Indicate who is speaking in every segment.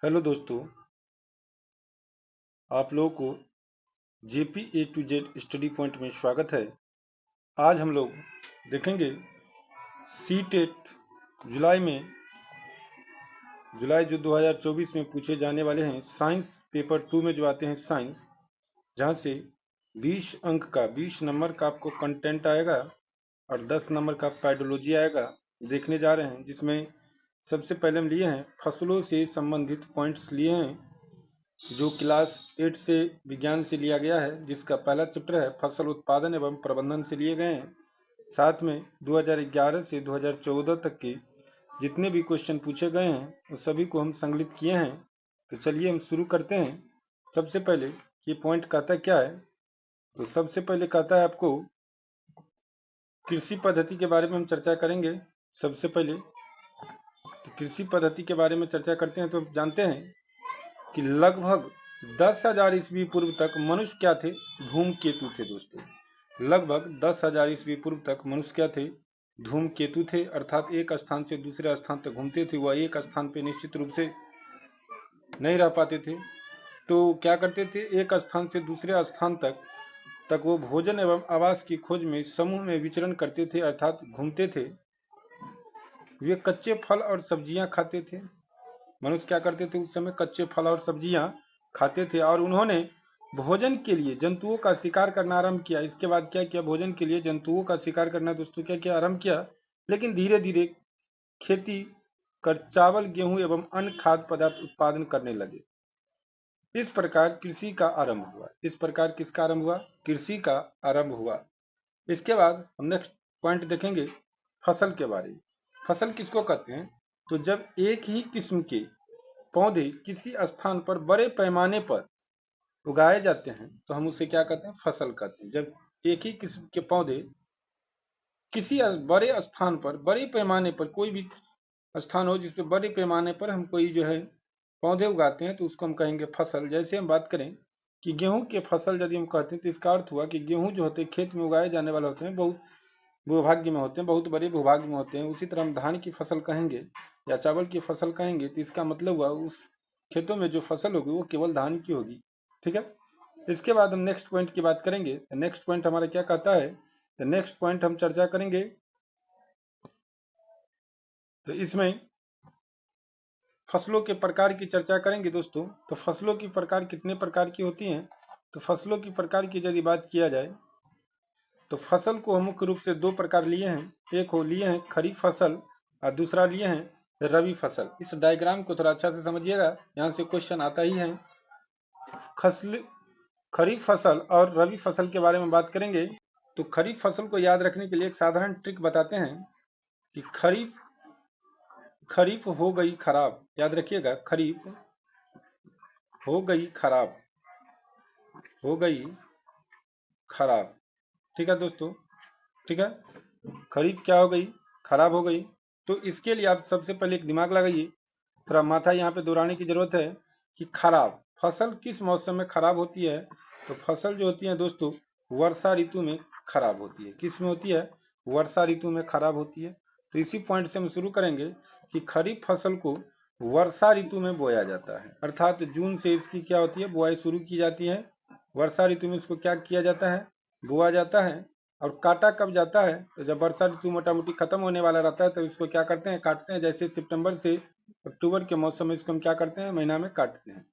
Speaker 1: Hello दोस्तों, आप लोगों को JP A to Z study point में स्वागत है। आज हम लोग देखेंगे सी टेट जुलाई जो 2024 में पूछे जाने वाले हैं साइंस पेपर 2 में जो आते हैं साइंस, जहां से 20 अंक का 20 नंबर का आपको कंटेंट आएगा और 10 नंबर का पैडोलॉजी आएगा। देखने जा रहे हैं, जिसमें सबसे पहले हम लिए हैं फसलों से संबंधित पॉइंट्स लिए हैं, जो क्लास 8 से विज्ञान से लिया गया है, जिसका पहला चैप्टर है फसल उत्पादन एवं प्रबंधन से लिए गए हैं। साथ में 2011 से 2014 तक के जितने भी क्वेश्चन पूछे गए हैं उन सभी को हम संकलित किए हैं। तो चलिए हम शुरू करते हैं। सबसे पहले ये पॉइंट कहता क्या है, तो सबसे पहले कहता है आपको कृषि पद्धति के बारे में हम चर्चा करेंगे। सबसे पहले तो कृषि पद्धति के बारे में चर्चा करते हैं। तो जानते हैं कि लगभग 10,000 ईस्वी पूर्व तक मनुष्य क्या थे? धूमकेतु थे दोस्तों। लगभग 10,000 ईस्वी पूर्व तक मनुष्य क्या थे? धूमकेतु थे, अर्थात एक स्थान से दूसरे स्थान तक घूमते थे। वह एक स्थान पे निश्चित रूप से नहीं रह पाते थे, तो क्या करते थे? एक स्थान से दूसरे स्थान तक वो भोजन एवं आवास की खोज में समूह में विचरण करते थे, अर्थात घूमते थे। वे कच्चे फल और सब्जियां खाते थे। मनुष्य क्या करते थे? उस समय कच्चे फल और सब्जियां खाते थे, और उन्होंने भोजन के लिए जंतुओं का शिकार करना आरंभ किया। इसके बाद क्या किया? भोजन के लिए जंतुओं का शिकार करना दोस्तों क्या किया? आरंभ किया। लेकिन धीरे धीरे खेती कर चावल, गेहूं एवं अन्य खाद्य पदार्थ उत्पादन करने लगे। इस प्रकार कृषि का आरंभ हुआ। इस प्रकार किसका आरंभ हुआ? कृषि का आरंभ हुआ। इसके बाद हम नेक्स्ट पॉइंट देखेंगे फसल के बारे में। फसल किसको कहते हैं? तो जब एक ही किस्म के पौधे किसी स्थान पर बड़े पैमाने पर उगाए जाते हैं तो हम उसे क्या कहते हैं? फसल कहते हैं। जब एक ही किस्म के पौधे किसी बड़े स्थान पर, बड़े पैमाने पर, कोई भी स्थान हो जिसपे बड़े पैमाने पर हम कोई जो है पौधे उगाते हैं तो उसको हम कहेंगे फसल। जैसे हम बात करें कि गेहूं के फसल यदि हम कहते हैं तो इसका अर्थ हुआ कि गेहूं जो होते हैं खेत में उगाए जाने वाले होते हैं, बहुत भूभाग्य में होते हैं, बहुत बड़े भूभाग में होते हैं। उसी तरह हम धान की फसल कहेंगे या चावल की फसल कहेंगे तो इसका मतलब हुआ उस खेतों में जो फसल होगी वो केवल धान की होगी। ठीक है। इसके बाद हम नेक्स्ट पॉइंट की बात करेंगे। नेक्स्ट पॉइंट हमारा क्या कहता है? नेक्स्ट पॉइंट हम चर्चा करेंगे, तो इसमें फसलों के प्रकार की चर्चा करेंगे दोस्तों। तो फसलों की प्रकार कितने प्रकार की होती हैं? तो फसलों की प्रकार की यदि बात किया जाए तो फसल को हम मुख्य रूप से दो प्रकार लिए हैं। एक हो लिए हैं खरीफ फसल और दूसरा लिए हैं रबी फसल। इस डायग्राम को थोड़ा अच्छा से समझिएगा, यहाँ से क्वेश्चन आता ही है। खरीफ फसल और रबी फसल के बारे में बात करेंगे। तो खरीफ फसल को याद रखने के लिए एक साधारण ट्रिक बताते हैं कि खरीफ हो गई खराब। याद रखिएगा, खरीफ हो गई खराब, हो गई खराब। ठीक है दोस्तों, ठीक है। खरीफ क्या हो गई? खराब हो गई। तो इसके लिए आप सबसे पहले एक दिमाग लगाइए, थोड़ा माथा यहाँ पे दोहराने की जरूरत है कि खराब फसल किस मौसम में खराब होती है। तो फसल जो होती है दोस्तों वर्षा ऋतु में खराब होती है। किस में होती है? वर्षा ऋतु में खराब होती है। तो इसी पॉइंट से हम शुरू करेंगे कि खरीफ फसल को वर्षा ऋतु में बोया जाता है, अर्थात जून से इसकी क्या होती है? बुआई शुरू की जाती है। वर्षा ऋतु में इसको क्या किया जाता है? बोआ जाता है। और काटा कब जाता है? तो जब वर्षा ऋतु मोटा मोटी खत्म होने वाला रहता है तो इसको क्या करते हैं? काटते हैं। जैसे सितंबर से अक्टूबर के मौसम में इसको हम क्या करते हैं? महीना में काटते हैं।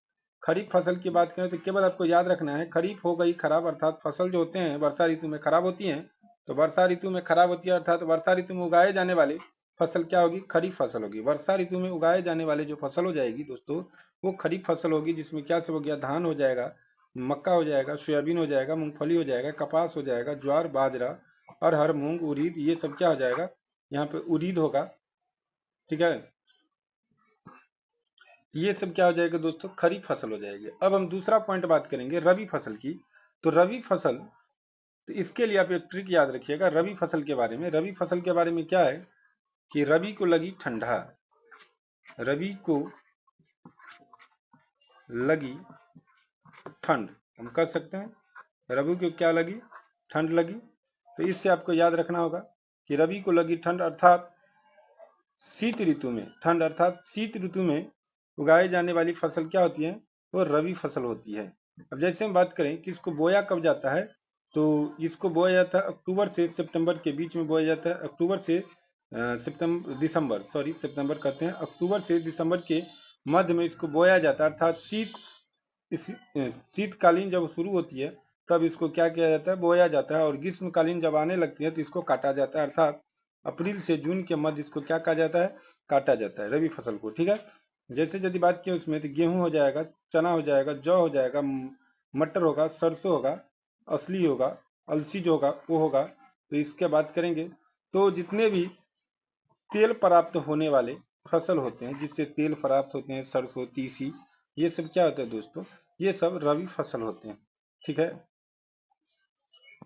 Speaker 1: खरीफ फसल की बात करें तो केवल आपको याद रखना है खरीफ हो गई खराब, अर्थात फसल जो होते हैं वर्षा ऋतु में खराब होती हैं। तो वर्षा ऋतु में खराब होती है, अर्थात वर्षा ऋतु में उगाए जाने वाले फसल क्या होगी? खरीफ फसल होगी। वर्षा ऋतु में उगाए जाने वाले जो फसल हो जाएगी दोस्तों वो खरीफ फसल होगी, जिसमें क्या सब हो गया? धान हो जाएगा, मक्का हो जाएगा, सोयाबीन हो जाएगा, मूंगफली हो जाएगा, कपास हो जाएगा, ज्वार, बाजरा, अरहर, मूंग, उड़ीद, ये सब क्या हो जाएगा? यहाँ पे उड़ीद होगा। ठीक है, ये सब क्या हो जाएगा दोस्तों? खरीफ फसल हो जाएगी। अब हम दूसरा पॉइंट बात करेंगे रबी फसल की। तो रबी फसल, तो इसके लिए आप एक ट्रिक याद रखिएगा रबी फसल के बारे में। रबी फसल के बारे में क्या है कि रबी को लगी ठंडा, रबी को लगी ठंड, हम कह सकते हैं रबी को क्या लगी? ठंड लगी। तो इससे आपको याद रखना होगा कि रबी को लगी ठंड, अर्थात शीत ऋतु में ठंड, अर्थात शीत ऋतु में उगाए जाने वाली फसल क्या होती है, वो रबी फसल होती है। अब जैसे हम बात करें कि इसको बोया कब जाता है, तो इसको बोया जाता है अक्टूबर से सितंबर के बीच में बोया जाता है। अक्टूबर से सितंबर कहते हैं, अक्टूबर से दिसंबर के मध्य में इसको बोया जाता है। अर्थात शीतकालीन जब शुरू होती है तब इसको क्या किया जाता है, बोया जाता है। और ग्रीष्मकालीन जब आने लगती है तो इसको काटा जाता है। अर्थात अप्रैल से जून के मध्य इसको क्या कहा जाता है, काटा जाता है रबी फसल को। ठीक है, जैसे यदि बात की उसमें तो गेहूं हो जाएगा, चना हो जाएगा, जौ हो जाएगा, मटर होगा, सरसों होगा, असली होगा, अलसी जो होगा वो होगा। तो इसके बात करेंगे तो जितने भी तेल प्राप्त होने वाले फसल होते हैं, जिससे तेल प्राप्त होते हैं, सरसों, तीसी, ये सब क्या होता है दोस्तों, ये सब रबी फसल होते हैं। ठीक है,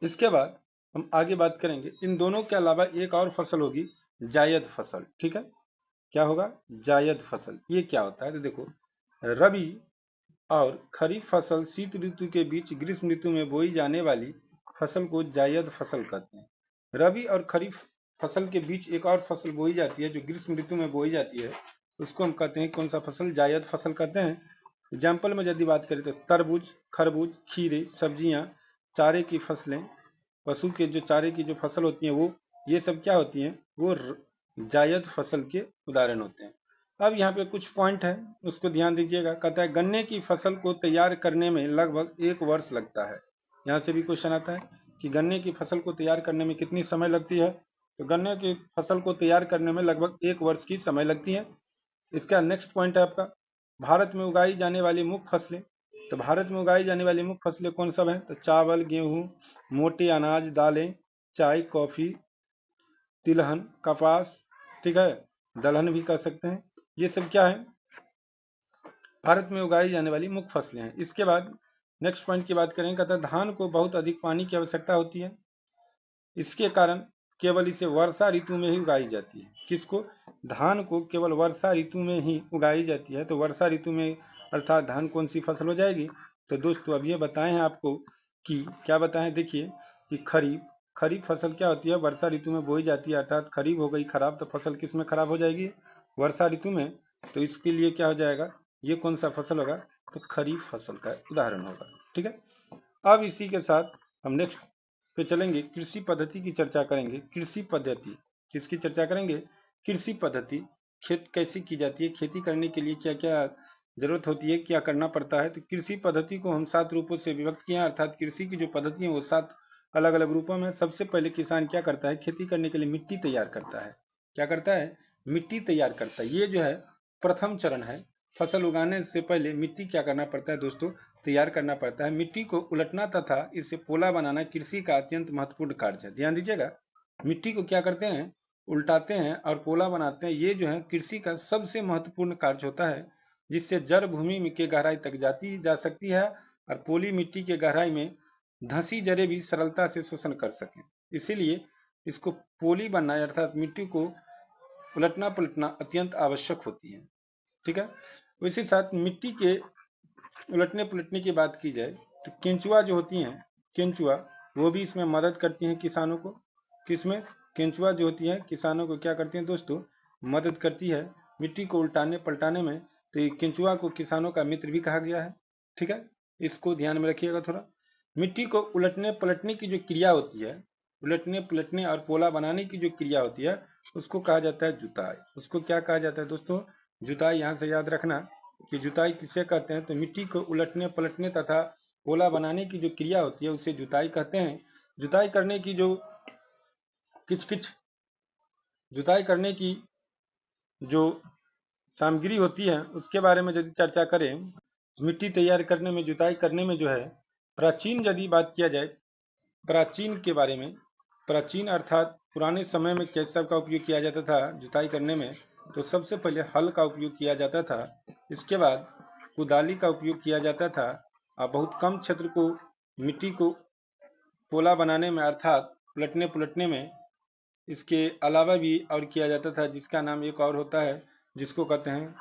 Speaker 1: इसके बाद हम आगे बात करेंगे, इन दोनों के अलावा एक और फसल होगी, जायद फसल। ठीक है, क्या होगा, जायद फसल। ये क्या होता है, तो देखो, रबी और खरीफ फसल शीत ऋतु के बीच ग्रीष्म ऋतु में बोई जाने वाली फसल को जायद फसल कहते हैं। रबी और खरीफ फसल के बीच एक और फसल बोई जाती है जो ग्रीष्म ऋतु में बोई जाती है, उसको हम कहते हैं कौन सा फसल, जायद फसल कहते हैं। एग्जाम्पल में यदि बात करें तो तरबूज, खरबूज, खीरे, सब्जियां, चारे की फसलें, पशु के जो चारे की जो फसल होती है वो, ये सब क्या होती हैं, वो जायद फसल के उदाहरण होते हैं। अब यहाँ पे कुछ पॉइंट है, उसको ध्यान दीजिएगा। कहता है गन्ने की फसल को तैयार करने में लगभग 1 वर्ष लगता है। यहाँ से भी क्वेश्चन आता है कि गन्ने की फसल को तैयार करने में कितनी समय लगती है, तो गन्ने की फसल को तैयार करने में लगभग 1 वर्ष की समय लगती है। इसका नेक्स्ट पॉइंट है आपका, भारत में उगाई जाने वाली मुख्य फसलें। तो भारत में उगाई जाने वाली मुख्य फसलें कौन सब हैं, तो चावल, गेहूं, मोटे अनाज, दालें, चाय, कॉफी, तिलहन, कपास, ठीक है, दलहन भी कह सकते हैं। ये सब क्या है, भारत में उगाई जाने वाली मुख्य फसलें हैं। इसके बाद नेक्स्ट पॉइंट की बात करें, कहता है धान को बहुत अधिक पानी की आवश्यकता होती है, इसके कारण केवल इसे वर्षा ऋतु में ही उगाई जाती है। किसको, धान को केवल वर्षा ऋतु में ही उगाई जाती है। तो वर्षा ऋतु में अर्थात धान कौन सी फसल हो जाएगी, तो दोस्तों अब ये बताए हैं आपको कि क्या बताएं, देखिए कि खरीफ फसल क्या होती है, वर्षा ऋतु में बोई जाती है। अर्थात खरीफ हो गई खराब, तो फसल किस में खराब हो जाएगी, वर्षा ऋतु में। तो इसके लिए क्या हो जाएगा, ये कौन सा फसल होगा, तो खरीफ फसल का उदाहरण होगा। ठीक है, अब इसी के साथ हम नेक्स्ट पे चलेंगे, कृषि पद्धति की चर्चा करेंगे। कृषि पद्धति किसकी चर्चा करेंगे, कृषि पद्धति, खेत कैसी की जाती है, खेती करने के लिए क्या क्या जरूरत होती है, क्या करना पड़ता है। तो कृषि पद्धति को हम 7 रूपों से विभक्त किए हैं। अर्थात कृषि की जो पद्धति है वो 7 अलग अलग रूपों में। सबसे पहले किसान क्या करता है, खेती करने के लिए मिट्टी तैयार करता है। क्या करता है, मिट्टी तैयार करता है। ये जो है प्रथम चरण है। फसल उगाने से पहले मिट्टी क्या करना पड़ता है दोस्तों, तैयार करना पड़ता है। मिट्टी को उलटना तथा इसे पोला बनाना कृषि का अत्यंत महत्वपूर्ण कार्य है। ध्यान दीजिएगा, मिट्टी को क्या करते हैं, उल्टाते हैं और पोला बनाते हैं। ये जो है कृषि का सबसे महत्वपूर्ण कार्य होता है, जिससे जड़ भूमि के गहराई तक जाती जा सकती है और पोली मिट्टी के गहराई में धंसी जड़ें भी सरलता से शोषण कर सकें। इसीलिए इसको पोली बनना अर्थात मिट्टी को उलटना पलटना अत्यंत आवश्यक होती है। ठीक है, इसी साथ मिट्टी के उलटने पुलटने की बात की जाए तो केंचुआ जो होती हैं, केंचुआ, वो भी इसमें मदद करती हैं किसानों को। किसमें, केंचुआ जो होती है किसानों को क्या करती हैं दोस्तों, मदद करती है मिट्टी को उल्टाने पलटाने में। तो ये केंचुआ को किसानों का मित्र भी कहा गया है। ठीक है, इसको ध्यान में रखिएगा थोड़ा। मिट्टी को उलटने पलटने की जो क्रिया होती है, उलटने पलटने और पोला बनाने की जो क्रिया होती है, उसको कहा जाता है जुताई। उसको क्या कहा जाता है दोस्तों, जुताई। यहाँ से याद रखना कि जुताई किसे कहते हैं, तो मिट्टी को उलटने पलटने तथा पोला बनाने की जो क्रिया होती है उसे जुताई कहते हैं। जुताई करने की जो जुताई करने की जो सामग्री होती है उसके बारे में यदि चर्चा करें, मिट्टी तैयार करने में, जुताई करने में जो है, प्राचीन यदि बात किया जाए, प्राचीन के बारे में, प्राचीन अर्थात पुराने समय में किस सब का उपयोग किया जाता था जुताई करने में, तो सबसे पहले हल का उपयोग किया जाता था। इसके बाद कुदाली का उपयोग किया जाता था और बहुत कम क्षेत्र को मिट्टी को पोला बनाने में अर्थात उलटने पुलटने में इसके अलावा भी और किया जाता था, जिसका नाम एक और होता है, जिसको कहते हैं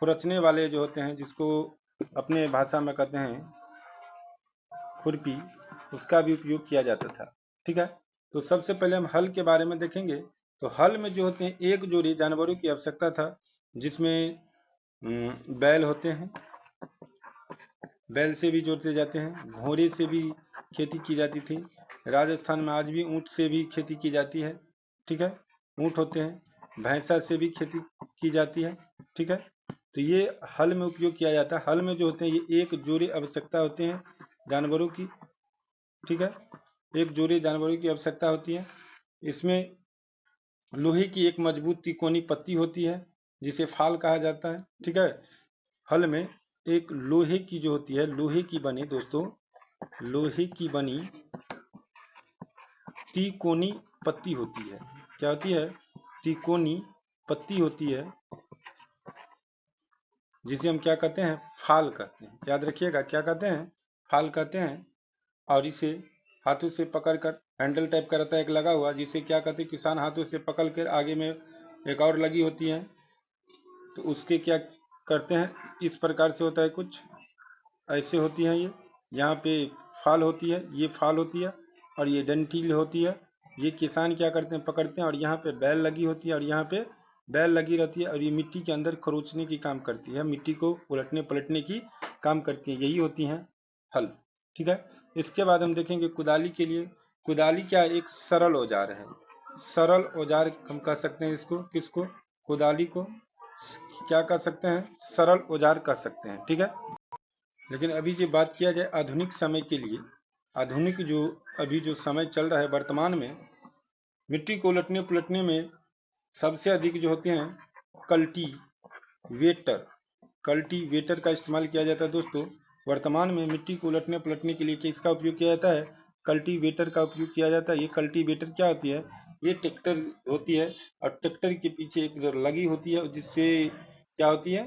Speaker 1: खुरचने वाले जो होते हैं, जिसको अपने भाषा में कहते हैं खुरपी, उसका भी उपयोग किया जाता था। ठीक है, तो सबसे पहले हम हल के बारे में देखेंगे। तो हल में जो होते हैं एक जोड़ी जानवरों की आवश्यकता था, जिसमें बैल होते हैं, बैल से भी जोते जाते हैं, घोड़े से भी खेती की जाती थी। राजस्थान में आज भी ऊँट से भी खेती की जाती है, ठीक है, ऊँट होते हैं। भैंसा से भी खेती की जाती है, ठीक है। तो ये हल में उपयोग किया जाता है। हल में जो होते हैं ये एक जोड़े आवश्यकता होते हैं जानवरों की, ठीक है, एक जोड़े जानवरों की आवश्यकता होती है। इसमें लोहे की एक मजबूत तिकोनी पत्ती होती है जिसे फाल कहा जाता है, ठीक है। हल में एक लोहे की जो होती है, लोहे की बनी दोस्तों, लोहे की बनी तिकोनी पत्ती होती है। क्या होती है? तिकोनी पत्ती होती है जिसे हम क्या कहते हैं? फाल कहते हैं। याद रखिएगा, क्या कहते हैं? फाल कहते हैं। और इसे हाथों से पकड़कर हैंडल टाइप का रहता है एक लगा हुआ, जिसे क्या कहते हैं? किसान हाथों से पकड़ कर, आगे में एक और लगी होती है, तो उसके क्या करते हैं? इस प्रकार से होता है, कुछ ऐसे होती हैं ये, यहाँ पे फाल होती है, ये फाल होती है, और ये डंठील होती है। ये किसान क्या करते हैं? पकड़ते हैं, और यहाँ पे बैल लगी होती है, और यहाँ पे बैल लगी रहती है, और ये मिट्टी के अंदर खरोचने की काम करती है, मिट्टी को उलटने पलटने की काम करती है। यही होती हैं हल, ठीक है। इसके बाद हम देखेंगे कुदाली के लिए। कुदाली क्या है? एक सरल औजार है। सरल औजार हम कह सकते हैं इसको, किसको? कुदाली को क्या कह सकते हैं? सरल औजार कह सकते हैं, ठीक है। लेकिन अभी जो बात किया जाए आधुनिक समय के लिए, आधुनिक जो अभी जो समय चल रहा है वर्तमान में, मिट्टी को उलटने पुलटने में सबसे अधिक जो होते हैं कल्टीवेटर, कल्टीवेटर का इस्तेमाल किया जाता है दोस्तों। वर्तमान में मिट्टी को उलटने पलटने के लिए किसका उपयोग किया जाता है? कल्टीवेटर का उपयोग किया जाता है। ये कल्टीवेटर क्या होती है? ये ट्रैक्टर होती है, और ट्रैक्टर के पीछे एक लगी होती है, जिससे क्या होती है?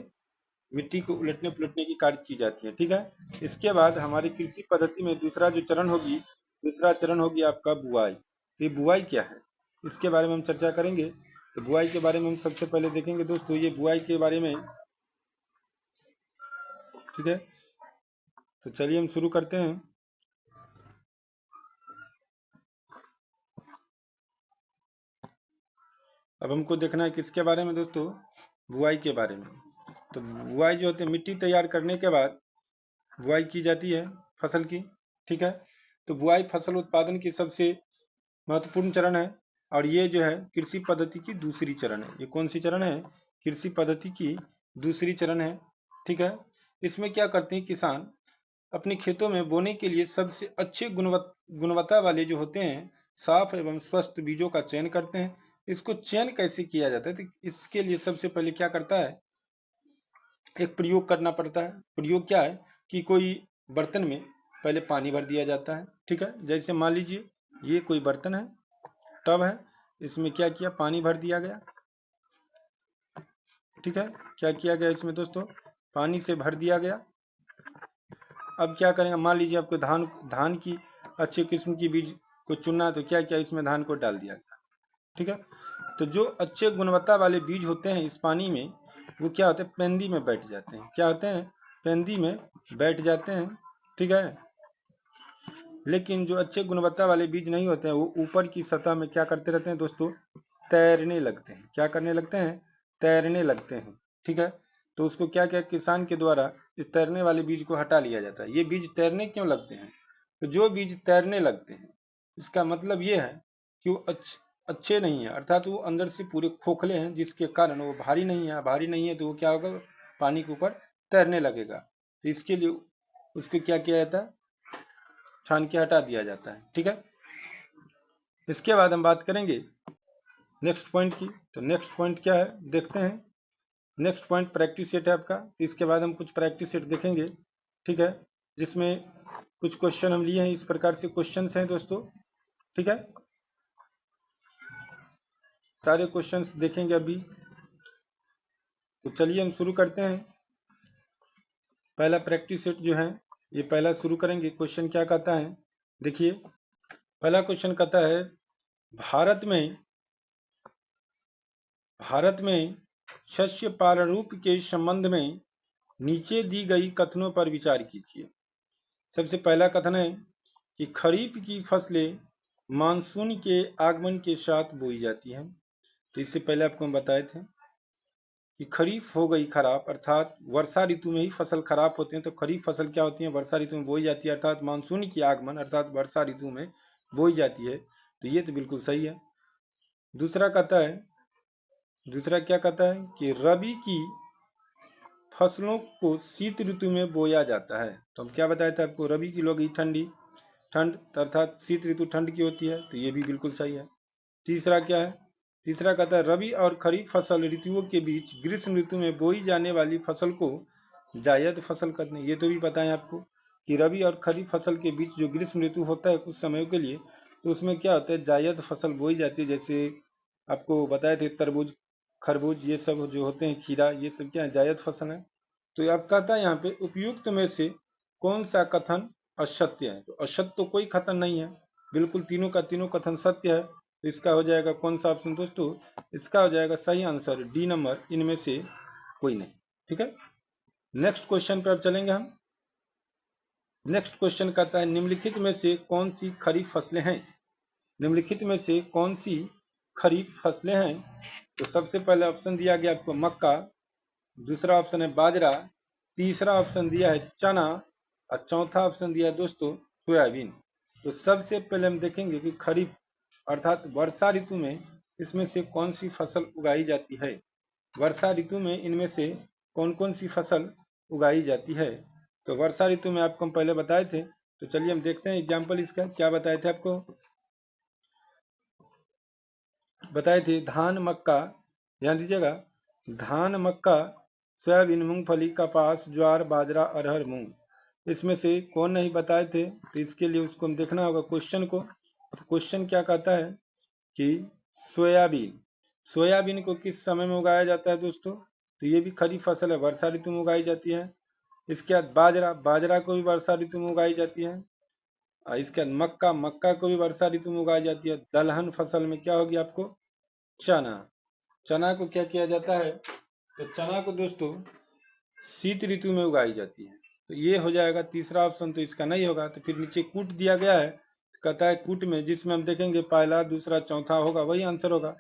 Speaker 1: मिट्टी को उलटने पुलटने की कार्य की जाती है, ठीक है। इसके बाद हमारी कृषि पद्धति में दूसरा जो चरण होगी, दूसरा चरण होगी आपका बुआई। ये बुआई क्या है, इसके बारे में हम चर्चा करेंगे। तो बुआई के बारे में हम सबसे पहले देखेंगे दोस्तों, ये बुआई के बारे में, ठीक है। तो चलिए हम शुरू करते हैं। अब हमको देखना है किसके बारे में दोस्तों? बुआई के बारे में। तो बुआई जो होती है, मिट्टी तैयार करने के बाद बुआई की जाती है फसल की, ठीक है। तो बुआई फसल उत्पादन की सबसे महत्वपूर्ण चरण है, और ये जो है कृषि पद्धति की दूसरी चरण है। ये कौन सी चरण है? कृषि पद्धति की दूसरी चरण है, ठीक है। इसमें क्या करते हैं किसान? अपने खेतों में बोने के लिए सबसे अच्छे गुणवत्ता वाले जो होते हैं साफ एवं स्वस्थ बीजों का चयन करते हैं। इसको चयन कैसे किया जाता है? तो इसके लिए सबसे पहले क्या करता है? एक प्रयोग करना पड़ता है। प्रयोग क्या है कि कोई बर्तन में पहले पानी भर दिया जाता है, ठीक है। जैसे मान लीजिए ये कोई बर्तन है, टब है, इसमें क्या किया? पानी भर दिया गया, ठीक है। क्या किया गया इसमें दोस्तों? पानी से भर दिया गया। अब क्या करेंगे? मान लीजिए आपको धान की अच्छे किस्म की बीज को चुनना है, तो क्या किया? इसमें धान को डाल दिया गया, ठीक है। तो जो अच्छे गुणवत्ता वाले बीज होते हैं इस पानी में, वो क्या होते हैं? पेंदी में बैठ जाते हैं। क्या होते हैं? पेंदी में बैठ जाते हैं, ठीक है। लेकिन जो अच्छे गुणवत्ता वाले बीज नहीं होते हैं, वो ऊपर की सतह में क्या करते रहते हैं दोस्तों? तैरने लगते हैं। क्या करने लगते हैं? तैरने लगते हैं, ठीक है। तो उसको क्या क्या किसान के द्वारा इस तैरने वाले बीज को हटा लिया जाता है। ये बीज तैरने क्यों लगते हैं? तो जो बीज तैरने लगते हैं, इसका मतलब ये है कि वो अच्छे नहीं है, अर्थात वो अंदर से पूरे खोखले हैं, जिसके कारण वो भारी नहीं है। भारी नहीं है तो वो क्या होगा? पानी के ऊपर तैरने लगेगा। तो इसके लिए उसको क्या किया जाता है? छान के हटा दिया जाता है, ठीक है। इसके बाद हम बात करेंगे नेक्स्ट पॉइंट की। तो नेक्स्ट पॉइंट क्या है देखते हैं। नेक्स्ट पॉइंट प्रैक्टिस सेट है आपका। इसके बाद हम कुछ प्रैक्टिस सेट देखेंगे, ठीक है, जिसमें कुछ क्वेश्चन हम लिए हैं। इस प्रकार से क्वेश्चन हैं दोस्तों, ठीक है। सारे क्वेश्चंस देखेंगे अभी। तो चलिए हम शुरू करते हैं। पहला प्रैक्टिस सेट जो है, ये पहला शुरू करेंगे। क्वेश्चन क्या कहता है देखिए। पहला क्वेश्चन कहता है, भारत में शस्य प्रारूप के संबंध में नीचे दी गई कथनों पर विचार कीजिए। सबसे पहला कथन है कि खरीफ की फसलें मानसून के आगमन के साथ बोई जाती हैं। तो इससे पहले आपको हम बताए थे। कि खरीफ हो गई खराब, अर्थात वर्षा ऋतु में ही फसल खराब होते हैं। तो खरीफ फसल क्या होती है, वर्षा ऋतु में बोई जाती है, अर्थात मानसून की आगमन अर्थात वर्षा ऋतु में बोई जाती है। तो ये तो बिल्कुल सही है। दूसरा कहता है, दूसरा क्या कहता है कि रबी की फसलों को शीत ऋतु में बोया जाता है। तो हम क्या बताए थे आपको, रबी की लोग ठंडी ठंड अर्थात शीत ऋतु ठंड की होती है। तो ये भी बिल्कुल सही है। तीसरा क्या है, तीसरा कहता है रबी और खरीफ फसल ऋतुओं के बीच ग्रीष्म ऋतु में बोई जाने वाली फसल को जायद फसल कहते हैं। ये तो भी पता है आपको कि रबी और खरीफ फसल के बीच जो ग्रीष्म ऋतु होता है कुछ समय के लिए, तो उसमें क्या होता है, जायद फसल बोई जाती है। जैसे आपको बताए थे तरबूज, खरबूज, ये सब जो होते हैं, खीरा, ये सब क्या है, जायद फसल है। तो अब कहता है यहाँ पे उपयुक्त में से कौन सा कथन असत्य है। तो असत्य तो कोई कथन नहीं है, बिल्कुल तीनों का तीनों कथन सत्य है। तो इसका हो जाएगा कौन सा ऑप्शन दोस्तों, इसका हो जाएगा सही आंसर डी नंबर, इनमें से कोई नहीं। ठीक है, नेक्स्ट क्वेश्चन पर अब चलेंगे हम। नेक्स्ट क्वेश्चन कहता है निम्नलिखित में से कौन सी खरीफ फसलें हैं। निम्नलिखित में से कौन सी खरीफ फसलें हैं। तो सबसे पहले ऑप्शन दिया गया आपको मक्का, दूसरा ऑप्शन है बाजरा, तीसरा ऑप्शन दिया है चना और चौथा ऑप्शन दिया है दोस्तों सोयाबीन। तो सबसे पहले हम देखेंगे कि खरीफ अर्थात वर्षा ऋतु में इसमें से कौन सी फसल उगाई जाती है। वर्षा ऋतु में इनमें से कौन कौन सी फसल उगाई जाती है। तो वर्षा ऋतु में आपको हम पहले बताए थे। तो चलिए हम देखते हैं एग्जाम्पल इसका क्या बताए थे आपको। बताए थे धान मक्का, ध्यान दीजिएगा, धान मक्का सोयाबीन मूंगफली कपास ज्वार बाजरा अरहर मूंग, इसमें से कौन नहीं बताए थे। तो इसके लिए उसको हम देखना होगा क्वेश्चन को। तो क्वेश्चन क्या कहता है कि सोयाबीन, सोयाबीन को किस समय में उगाया जाता है दोस्तों। तो ये भी खरीफ फसल है, वर्षा ऋतु में उगाई जाती है। इसके बाद बाजरा, बाजरा को भी वर्षा ऋतु में उगाई जाती है। और इसके बाद मक्का, मक्का को भी वर्षा ऋतु में उगाई जाती है। दलहन फसल में क्या होगी आपको, चना, चना को क्या किया जाता है, तो चना को दोस्तों शीत ऋतु में उगाई जाती है। तो ये हो जाएगा तीसरा ऑप्शन, तो इसका नहीं होगा। तो फिर नीचे कूट दिया गया है, कहता है कूट में जिसमें हम देखेंगे पहला दूसरा चौथा होगा वही आंसर होगा।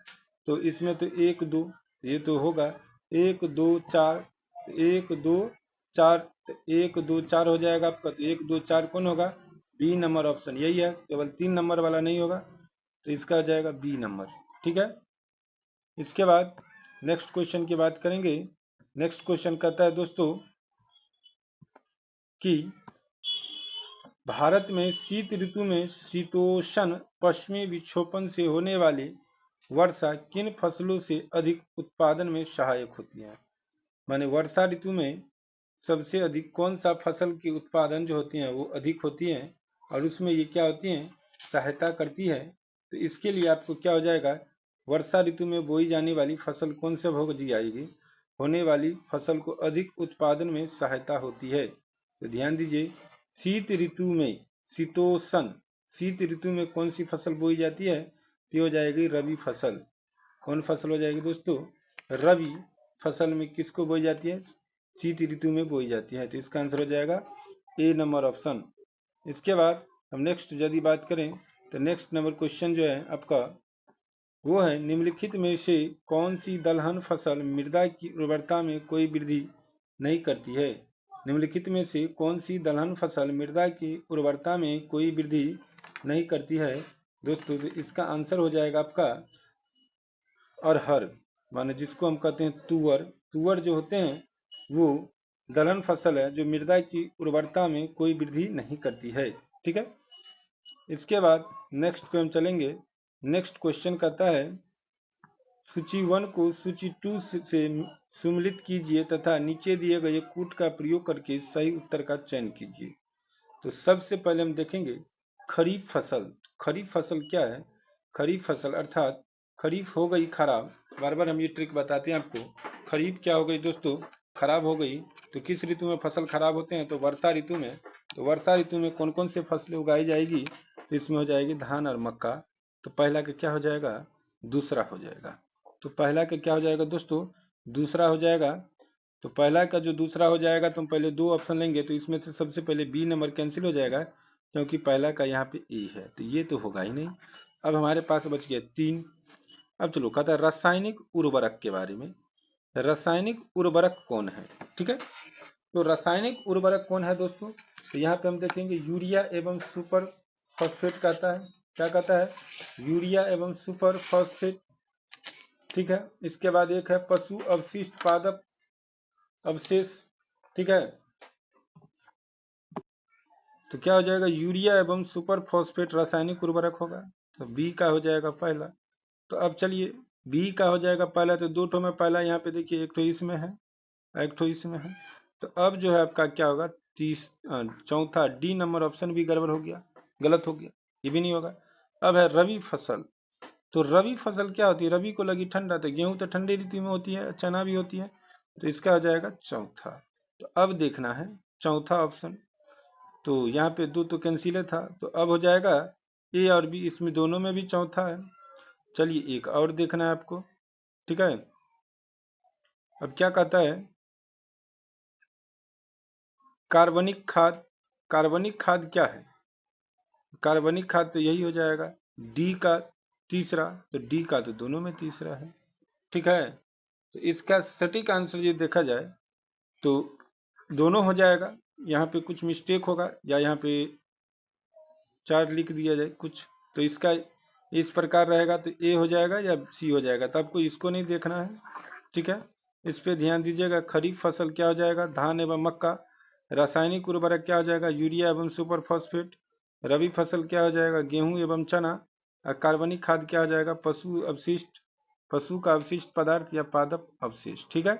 Speaker 1: तो इसमें तो एक दो, ये तो होगा एक दो चार, एक दो चार, तो एक दो चार हो जाएगा आपका। तो एक दो चार कौन होगा, बी नंबर ऑप्शन यही है, केवल 3 नंबर वाला नहीं होगा। तो इसका हो जाएगा बी नंबर। ठीक है, इसके बाद नेक्स्ट क्वेश्चन की बात करेंगे। नेक्स्ट क्वेश्चन कहता है दोस्तों कि भारत में शीत ऋतु में शीतोष्ण पश्चिमी विक्षोभन से होने वाली वर्षा किन फसलों से अधिक उत्पादन में सहायक होती है। माने वर्षा ऋतु में सबसे अधिक कौन सा फसल की उत्पादन जो होती है वो अधिक होती है और उसमें ये क्या होती है, सहायता करती है। तो इसके लिए आपको क्या हो जाएगा, वर्षा ऋतु में बोई जाने वाली फसल कौन से भोग दी जाएगी, होने वाली फसल को अधिक उत्पादन में सहायता होती है। तो ध्यान दीजिए, शीत ऋतु में शीतोष्ण, शीत ऋतु में कौन सी फसल बोई जाती है, तो हो जाएगी रबी फसल। कौन फसल हो जाएगी दोस्तों, रबी फसल में किसको बोई जाती है, शीत ऋतु में बोई जाती है। तो इसका आंसर हो जाएगा ए नंबर ऑप्शन। इसके बाद हम नेक्स्ट यदि बात करें तो नेक्स्ट नंबर क्वेश्चन जो है आपका वो है निम्नलिखित में से कौन सी दलहन फसल मृदा की उर्वरता में कोई वृद्धि नहीं करती है। निम्नलिखित में से कौन सी दलहन फसल मृदा की उर्वरता में कोई वृद्धि नहीं करती है दोस्तों। तो इसका आंसर हो जाएगा आपका अरहर, माने जिसको हम कहते हैं तुअर। तुअर जो होते हैं वो दलहन फसल है जो मृदा की उर्वरता में कोई वृद्धि नहीं करती है। ठीक है, इसके बाद नेक्स्ट पे हम चलेंगे। नेक्स्ट क्वेश्चन कहता है सूची 1 को सूची 2 से सम्मिलित कीजिए तथा नीचे दिए गए कूट का प्रयोग करके सही उत्तर का चयन कीजिए। तो सबसे पहले हम देखेंगे खरीफ फसल। खरीफ फसल क्या है, खरीफ फसल अर्थात खरीफ हो गई खराब, बार बार हम ये ट्रिक बताते हैं आपको। खरीफ क्या हो गई दोस्तों, खराब हो गई। तो किस ऋतु में फसल खराब होते हैं, तो वर्षा ऋतु में। तो वर्षा ऋतु में कौन कौन से फसलें उगाई जाएगी, तो इसमें हो जाएगी धान और मक्का। तो पहला का क्या हो जाएगा, दूसरा हो जाएगा। तो पहला का क्या हो जाएगा दोस्तों, दूसरा हो जाएगा। तो पहला का जो दूसरा हो जाएगा तो हम पहले दो ऑप्शन लेंगे। तो इसमें से सबसे पहले बी नंबर कैंसिल हो जाएगा क्योंकि पहला का यहाँ पे ए है, तो ये तो होगा ही नहीं। अब हमारे पास बच गया 3। अब चलो कहता है रासायनिक उर्वरक के बारे में। रासायनिक उर्वरक कौन है। ठीक है, तो रासायनिक उर्वरक कौन है दोस्तों, तो यहाँ पे हम देखेंगे यूरिया एवं सुपर फॉस्फेट कहता है। क्या कहता है, यूरिया एवं सुपर फॉस्फेट। ठीक है, इसके बाद एक है पशु अवशिष्ट पादप अवशेष। ठीक है, तो क्या हो जाएगा, यूरिया एवं सुपर फॉस्फेट रासायनिक उर्वरक होगा, तो बी का हो जाएगा पहला। तो अब चलिए बी का हो जाएगा पहला, तो दो ठो में पहला यहाँ पे देखिए, एक ठो इसमें है, एक ठो इसमें है। तो अब जो है आपका क्या होगा, चौथा डी नंबर ऑप्शन भी गड़बड़ हो गया, गलत हो गया, ये भी नहीं होगा। अब है रबी फसल। तो रबी फसल क्या होती है, रबी को लगी ठंडा, तो गेहूं तो ठंडी ऋतु में होती है, चना भी होती है, तो इसका हो जाएगा चौथा। तो अब देखना है चौथा ऑप्शन, तो यहाँ पे दो तो कैंसिल था, तो अब हो जाएगा ए और बी, इसमें दोनों में भी चौथा है। चलिए एक और देखना है आपको। ठीक है, अब क्या कहता है, कार्बनिक खाद। कार्बनिक खाद क्या है, कार्बनिक खाद तो यही हो जाएगा डी का तीसरा, तो डी का तो दोनों में तीसरा है। ठीक है, तो इसका सटीक आंसर ये देखा जाए तो दोनों हो जाएगा, यहाँ पे कुछ मिस्टेक होगा या यहाँ पे 4 लिख दिया जाए कुछ, तो इसका इस प्रकार रहेगा, तो ए हो जाएगा या सी हो जाएगा, तो आपको इसको नहीं देखना है। ठीक है, इस पे ध्यान दीजिएगा। खरीफ फसल क्या हो जाएगा, धान एवं मक्का। रासायनिक उर्वरक क्या हो जाएगा, यूरिया एवं सुपर फॉस्फेट। रबी फसल क्या हो जाएगा, गेहूं एवं चना। और कार्बनिक खाद क्या हो जाएगा, पशु अवशिष्ट, पशु का अवशिष्ट पदार्थ या पादप अवशेष। ठीक है।